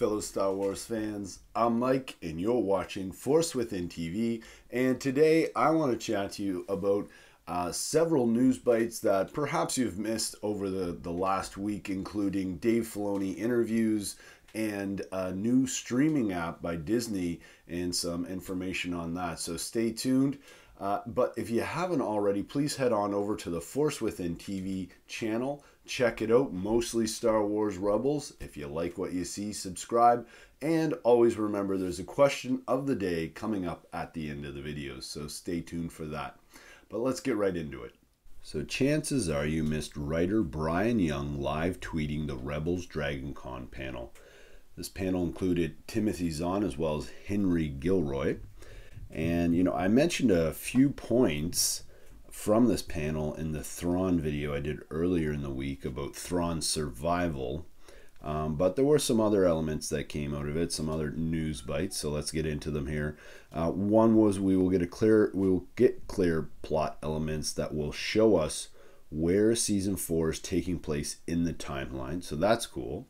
fellow Star Wars fans. I'm Mike and you're watching Force Within TV, and today I want to chat to you about several news bites that perhaps you've missed over the last week, including Dave Filoni interviews and a new streaming app by Disney and some information on that. So stay tuned. But if you haven't already, please head on over to the Force Within TV channel. Check it out, mostly Star Wars Rebels. If you like what you see, subscribe. And always remember, there's a question of the day coming up at the end of the videos, so stay tuned for that. But let's get right into it. So chances are you missed writer Brian Young live tweeting the Rebels Dragon Con panel. This panel included Timothy Zahn as well as Henry Gilroy. And, I mentioned a few points from this panel in the Thrawn video I did earlier in the week about Thrawn's survival. But there were some other elements that came out of it, some other news bites, so let's get into them here. One was we will get clear plot elements that will show us where Season 4 is taking place in the timeline, so that's cool.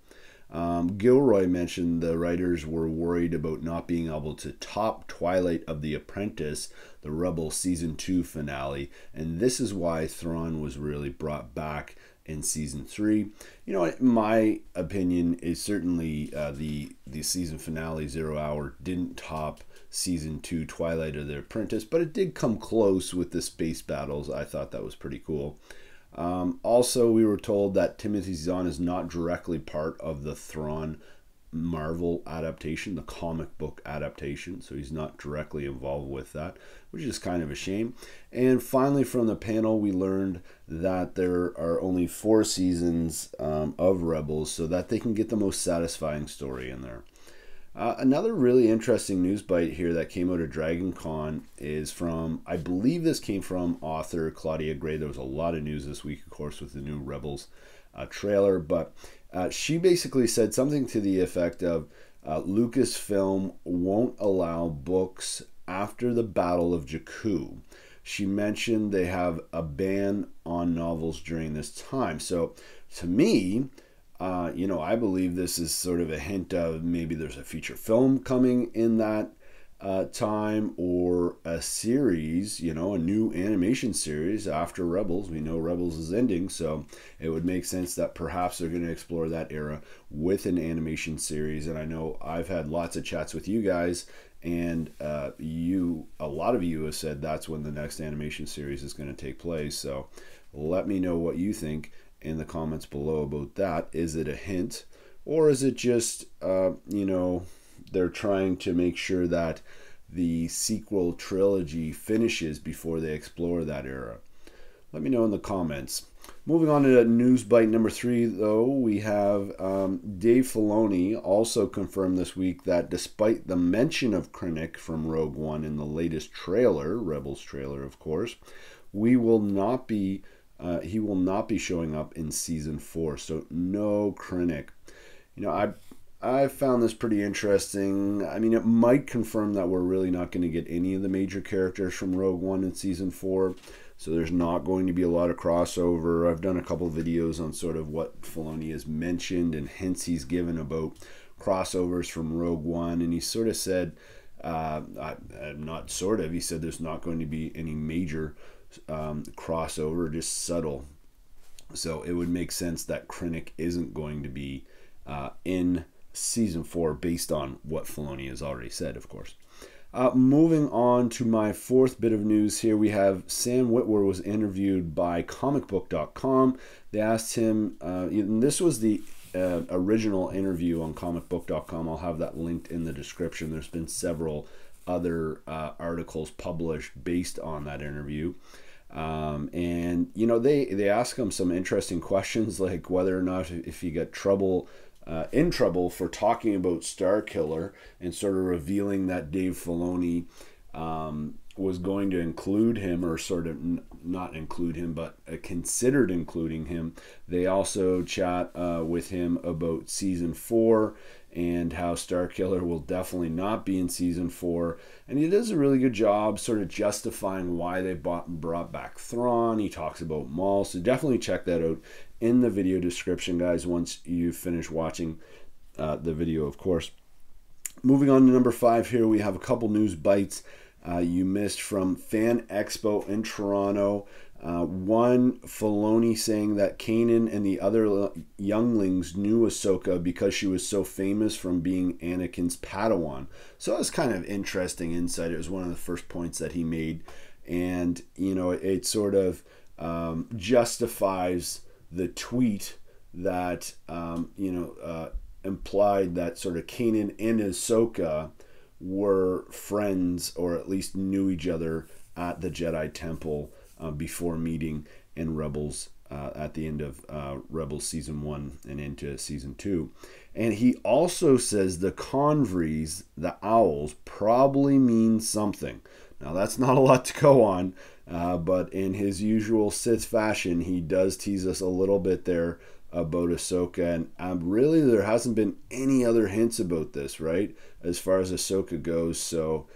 Gilroy mentioned the writers were worried about not being able to top Twilight of the Apprentice, the Rebel Season 2 finale, and this is why Thrawn was really brought back in Season 3. My opinion is certainly the season finale, 0 Hour, didn't top Season 2 Twilight of the Apprentice, but it did come close with the space battles. I thought that was pretty cool. Also, we were told that Timothy Zahn is not directly part of the Thrawn Marvel adaptation, the comic book adaptation, so he's not directly involved with that, which is kind of a shame. And finally, from the panel, we learned that there are only 4 seasons of Rebels so that they can get the most satisfying story in there. Another really interesting news bite here that came out of Dragon Con is from, I believe this came from author Claudia Gray. There was a lot of news this week, of course, with the new Rebels trailer, but she basically said something to the effect of Lucasfilm won't allow books after the Battle of Jakku. She mentioned they have a ban on novels during this time. So to me, I believe this is sort of a hint of maybe there's a feature film coming in that time, or a series, a new animation series after Rebels. We know Rebels is ending, so it would make sense that perhaps they're going to explore that era with an animation series. And I know I've had lots of chats with you guys, and a lot of you have said that's when the next animation series is going to take place. So let me know what you think in the comments below about that. Is it a hint, or is it just they're trying to make sure that the sequel trilogy finishes before they explore that era? Let me know in the comments. Moving on to news bite number 3, though, we have Dave Filoni also confirmed this week that despite the mention of Krennic from Rogue One in the latest trailer, Rebels trailer, of course, he will not be showing up in Season 4, so no Krennic. I found this pretty interesting. I mean, it might confirm that we're really not going to get any of the major characters from Rogue One in Season 4, so there's not going to be a lot of crossover. I've done a couple videos on sort of what Filoni has mentioned and hints he's given about crossovers from Rogue One, and he sort of said, he said there's not going to be any major crossover, just subtle. So it would make sense that Krennic isn't going to be in Season 4 based on what Filoni has already said, of course. Moving on to my 4th bit of news here, we have Sam Witwer was interviewed by comicbook.com. They asked him, and this was the original interview on comicbook.com. I'll have that linked in the description. There's been several other articles published based on that interview. And they ask him some interesting questions, like whether or not if he got in trouble for talking about Starkiller, and sort of revealing that Dave Filoni was going to include him, or sort of not include him, but considered including him. They also chat with him about Season 4 and how Starkiller will definitely not be in Season 4. And he does a really good job sort of justifying why they brought back Thrawn. He talks about Maul, so definitely check that out in the video description, guys, once you finish watching the video, of course. Moving on to number 5 here, we have a couple news bites you missed from Fan Expo in Toronto. One, Filoni saying that Kanan and the other younglings knew Ahsoka because she was so famous from being Anakin's Padawan. So that was kind of interesting insight. It was one of the first points that he made. And, you know, it sort of justifies the tweet that, implied that sort of Kanan and Ahsoka were friends, or at least knew each other at the Jedi Temple before meeting in Rebels at the end of Rebels Season 1 and into Season 2. And he also says the Convries, the owls, probably mean something. Now, that's not a lot to go on, but in his usual Sith fashion, he does tease us a little bit there about Ahsoka, and really there hasn't been any other hints about this, right, as far as Ahsoka goes. So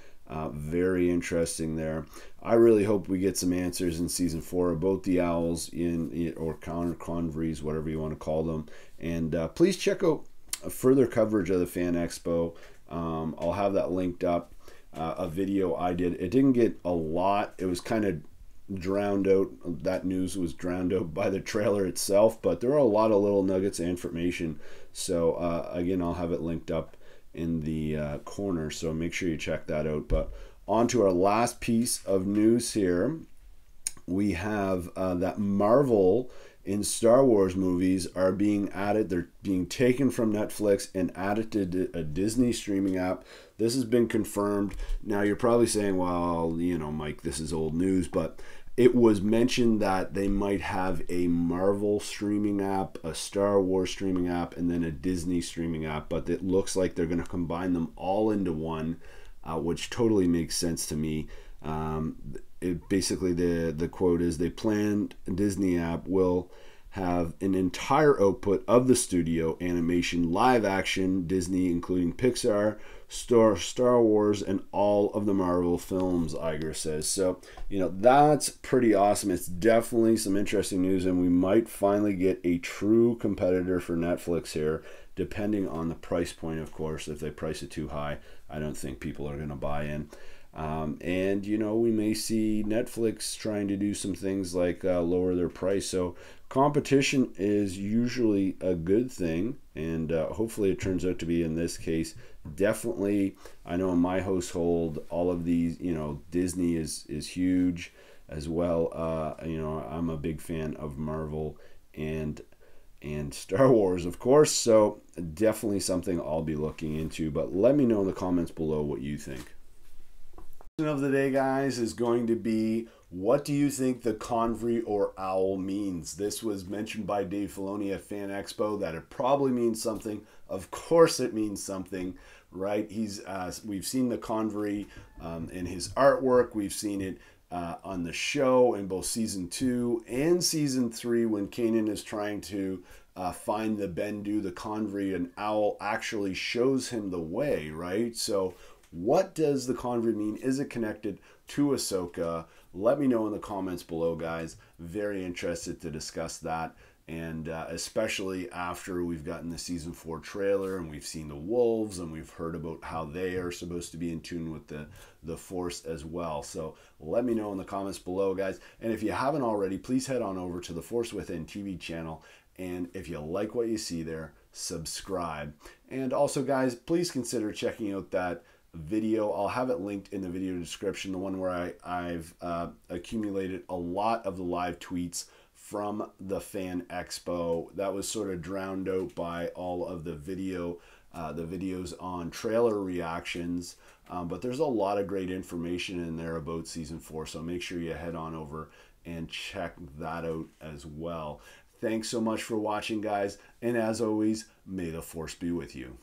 very interesting there. I really hope we get some answers in Season 4 about the owls or Convries, whatever you want to call them. And please check out further coverage of the Fan Expo. I'll have that linked up. A video I did. It didn't get a lot. It was kind of drowned out. That news was drowned out by the trailer itself, but there are a lot of little nuggets of information. So again, I'll have it linked up in the corner, so make sure you check that out. But on to our last piece of news here. We have that Marvel in Star Wars movies are being added. They're being taken from Netflix and added to a Disney streaming app. This has been confirmed. Now, you're probably saying, well, you know, Mike, this is old news, but it was mentioned that they might have a Marvel streaming app, a Star Wars streaming app, and then a Disney streaming app. But it looks like they're going to combine them all into one, which totally makes sense to me. Basically, the quote is, they planned Disney app will have an entire output of the studio animation, live action, Disney, including Pixar, Star Wars, and all of the Marvel films, Iger says. So, you know, that's pretty awesome. It's definitely some interesting news, and we might finally get a true competitor for Netflix here, depending on the price point, of course. If they price it too high, I don't think people are going to buy in. And, you know, we may see Netflix trying to do some things like lower their price. So competition is usually a good thing, and hopefully it turns out to be in this case. Definitely, I know in my household, all of these, you know, Disney is huge as well. You know, I'm a big fan of Marvel and Star Wars, of course. So definitely something I'll be looking into. But let me know in the comments below what you think. Of the day, guys, is going to be, what do you think the Convry or owl means? This was mentioned by Dave Filoni at Fan Expo that it probably means something. Of course it means something, right? We've seen the Convry in his artwork. We've seen it on the show in both Season 2 and Season 3 when Kanan is trying to find the Bendu, the Convry, and owl actually shows him the way, right? So what does the Convry mean? Is it connected to Ahsoka? Let me know in the comments below, guys. Very interested to discuss that. And especially after we've gotten the Season 4 trailer and we've seen the wolves and we've heard about how they are supposed to be in tune with the Force as well. So let me know in the comments below, guys. And if you haven't already, please head on over to the Force Within TV channel. And if you like what you see there, subscribe. And also, guys, please consider checking out that video. I'll have it linked in the video description, the one where I've accumulated a lot of the live tweets from the Fan Expo that was sort of drowned out by all of the videos on trailer reactions, but there's a lot of great information in there about Season 4, so make sure you head on over and check that out as well. Thanks so much for watching, guys, and as always, may the Force be with you.